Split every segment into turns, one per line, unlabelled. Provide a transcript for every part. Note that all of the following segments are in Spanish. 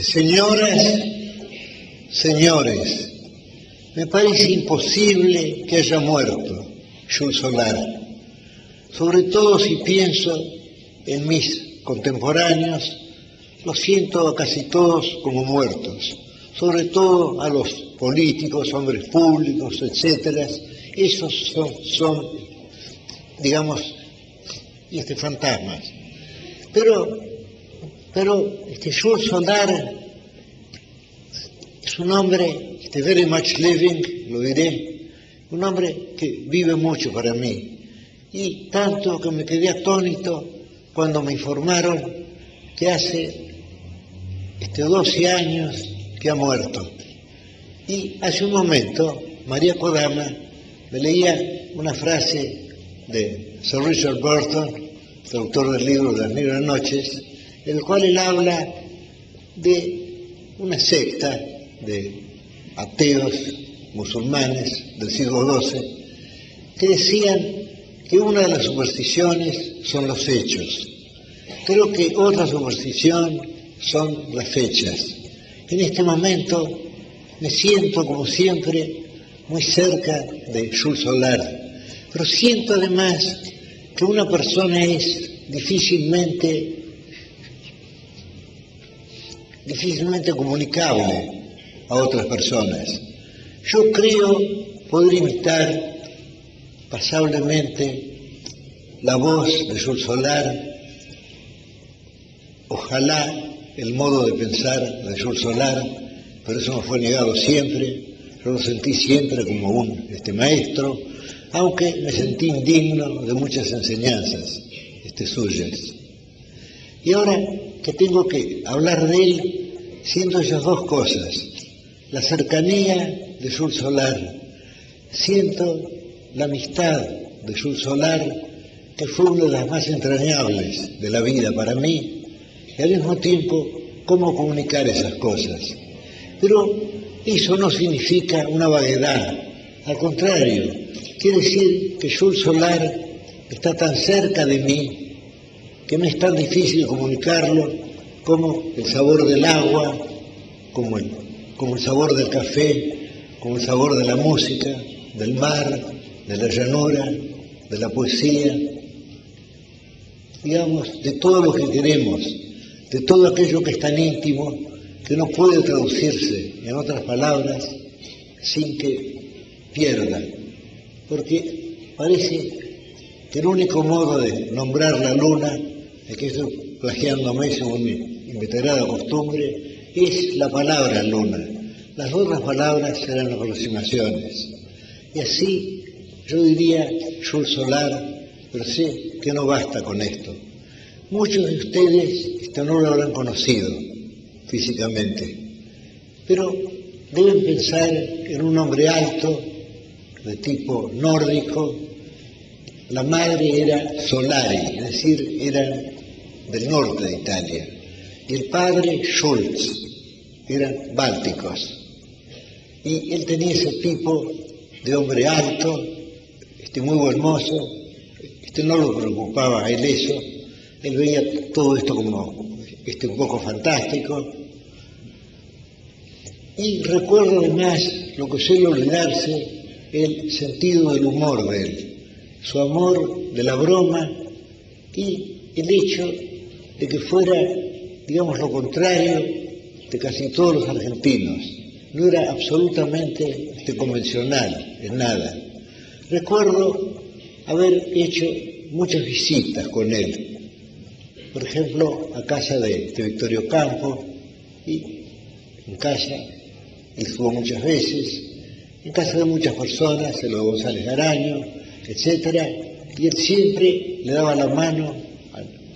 Señoras, señores, me parece imposible que haya muerto Jules Solar, sobre todo si pienso en mis contemporáneos. Los siento a casi todos como muertos, sobre todo a los políticos, hombres públicos, etcétera. Esos son digamos, fantasmas. Pero Jules Solar es un hombre very much living, lo diré, un hombre que vive mucho para mí, y tanto que me quedé atónito cuando me informaron que hace 12 años que ha muerto. Y hace un momento María Kodama me leía una frase de Sir Richard Burton, el autor del libro Las Negras Noches, en el cual él habla de una secta de ateos musulmanes del siglo XII que decían que una de las supersticiones son los hechos. Creo que otra superstición son las fechas. En este momento me siento, como siempre, muy cerca de Jules Solar, pero siento además que una persona es difícilmente comunicable a otras personas. Yo creo poder imitar pasablemente la voz de Jules Solar, ojalá el modo de pensar de Jules Solar, pero eso me fue negado siempre. Yo lo sentí siempre como un maestro, aunque me sentí indigno de muchas enseñanzas suyas. Y ahora que tengo que hablar de él, siento esas dos cosas: la cercanía de Jules Solar, siento la amistad de Jules Solar, que fue una de las más entrañables de la vida para mí, y al mismo tiempo cómo comunicar esas cosas. Pero eso no significa una vaguedad, al contrario, quiere decir que Jules Solar está tan cerca de mí que me es tan difícil comunicarlo como el sabor del agua, como el sabor del café, como el sabor de la música, del mar, de la llanura, de la poesía, digamos, de todo lo que queremos, de todo aquello que es tan íntimo que no puede traducirse en otras palabras sin que pierda, porque parece que el único modo de nombrar la luna, que estoy plagiándome según mi inveterada costumbre, es la palabra luna. Las otras palabras serán aproximaciones. Y así yo diría Jules Solar, pero sé que no basta con esto. Muchos de ustedes no lo habrán conocido físicamente, pero deben pensar en un hombre alto, de tipo nórdico. La madre era Solari, es decir, era del norte de Italia, y el padre Schultz, eran bálticos. Y él tenía ese tipo de hombre alto, muy buen mozo, no lo preocupaba a él eso, él veía todo esto como un poco fantástico. Y recuerdo además, lo que suele olvidarse, el sentido del humor de él, su amor de la broma y el hecho de que fuera, digamos, lo contrario de casi todos los argentinos. No era absolutamente convencional en nada. Recuerdo haber hecho muchas visitas con él, por ejemplo, a casa de Victorio Campo, y en casa él estuvo muchas veces, en casa de muchas personas, en lo de González Araño, etcétera, y él siempre le daba la mano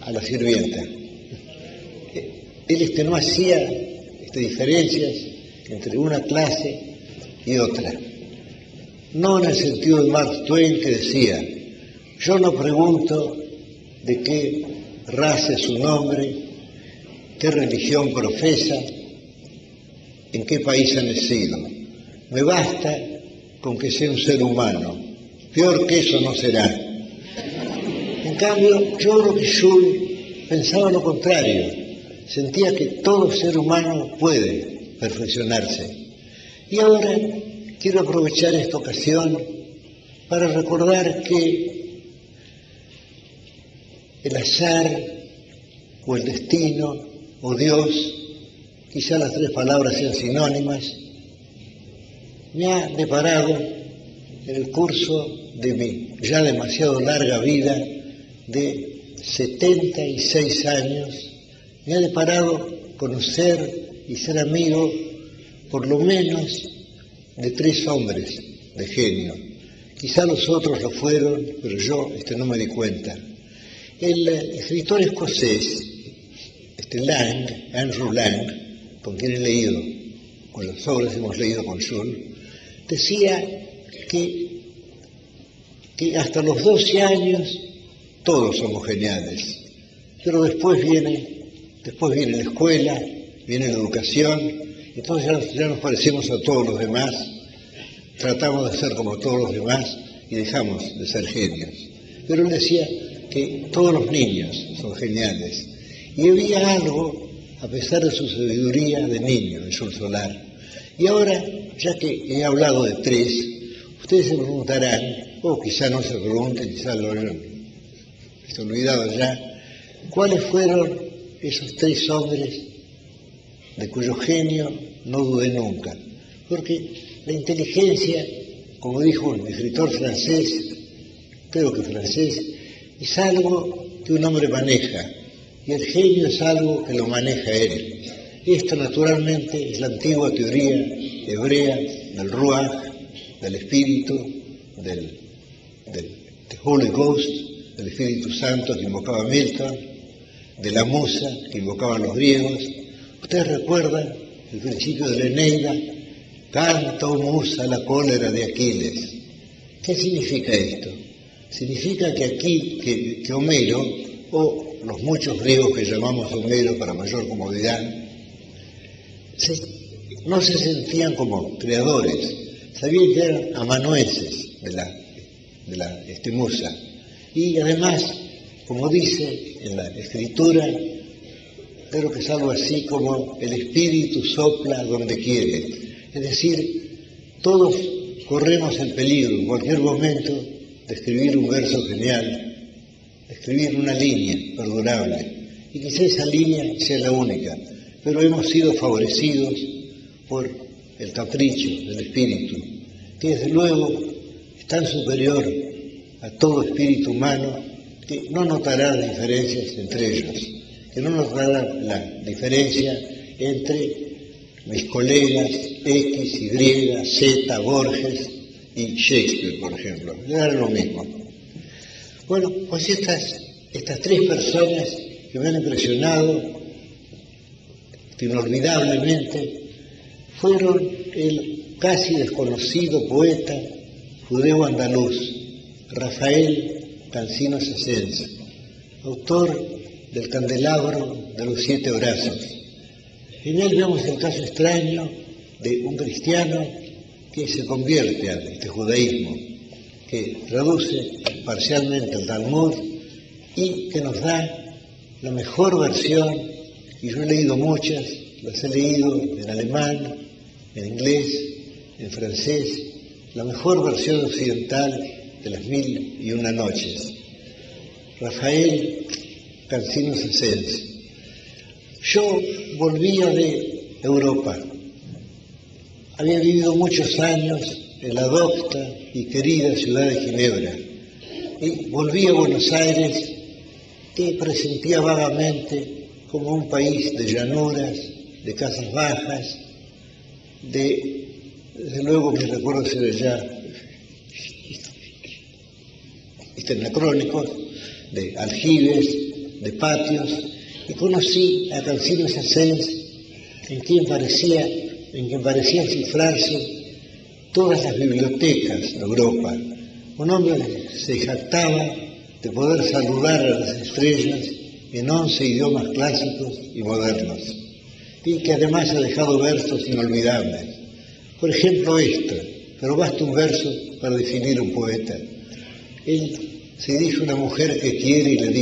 a la sirvienta. Él no hacía diferencias entre una clase y otra. No en el sentido de Mark Twain, que decía: yo no pregunto de qué raza es su nombre, qué religión profesa, en qué país ha nacido. Me basta con que sea un ser humano. Peor que eso no será. En cambio, yo creo que Jules pensaba lo contrario. sentía que todo ser humano puede perfeccionarse. Y ahora quiero aprovechar esta ocasión para recordar que el azar o el destino o Dios, quizá las tres palabras sean sinónimas, me ha deparado en el curso de mi ya demasiado larga vida de 76 años, me ha deparado conocer y ser amigo por lo menos de 3 hombres de genio. Quizá los otros lo fueron, pero yo no me di cuenta. El escritor escocés, Andrew Lang, con quien he leído, con las obras hemos leído con Jules, decía que hasta los 12 años todos somos geniales, pero después viene la escuela, viene la educación, entonces ya nos parecemos a todos los demás, tratamos de ser como todos los demás y dejamos de ser genios. Pero él decía que todos los niños son geniales, y había algo, a pesar de su sabiduría de niño, en Jules Solar. Y ahora, ya que he hablado de 3, ustedes se preguntarán, o quizá no se pregunten, quizá lo hayan olvidado ya, ¿cuáles fueron esos 3 hombres de cuyo genio no dudé nunca? Porque la inteligencia, como dijo un escritor francés, creo que francés, es algo que un hombre maneja, y el genio es algo que lo maneja él. Esto naturalmente es la antigua teoría hebrea del Ruach, del Espíritu, del Holy Ghost, del Espíritu Santo que invocaba Milton, de la musa que invocaban los griegos. Ustedes recuerdan el principio de la Eneida: canta, oh musa, la cólera de Aquiles. ¿Qué significa esto? Significa que Homero, o los muchos griegos que llamamos Homero para mayor comodidad, no se sentían como creadores, sabían que eran amanuenses de la musa. Y además, como dice en la escritura, creo que es algo así como el espíritu sopla donde quiere. Es decir, todos corremos el peligro en cualquier momento de escribir un verso genial, de escribir una línea perdurable, y quizá esa línea sea la única, pero hemos sido favorecidos por el capricho del espíritu, que desde luego es tan superior a todo espíritu humano que no notará las diferencias entre ellos, que no notará la diferencia entre mis colegas X, Y, Z, Borges y Shakespeare, por ejemplo. Era lo mismo. Bueno, pues estas 3 personas que me han impresionado inolvidablemente fueron el casi desconocido poeta judeo-andaluz Rafael Cansinos Asens, autor del Candelabro de los 7 brazos. En él vemos el caso extraño de un cristiano que se convierte al judaísmo, que traduce parcialmente el Talmud y que nos da la mejor versión, y yo he leído muchas, las he leído en alemán, en inglés, en francés, la mejor versión occidental de las 1001 noches. Rafael Cansinos Asens. Yo volvía de Europa. Había vivido muchos años en la docta y querida ciudad de Ginebra, y volví a Buenos Aires, que presentía vagamente como un país de llanuras, de casas bajas, desde luego me recuerdo ser ya anacrónicos, de aljibes, de patios, y conocí a Cansinos Asens, en quien parecían cifrarse todas las bibliotecas de Europa. Un hombre que se jactaba de poder saludar a las estrellas en 11 idiomas clásicos y modernos, y que además ha dejado versos inolvidables. Por ejemplo pero basta un verso para definir un poeta. Él se dirige a una mujer que quiere y le dice: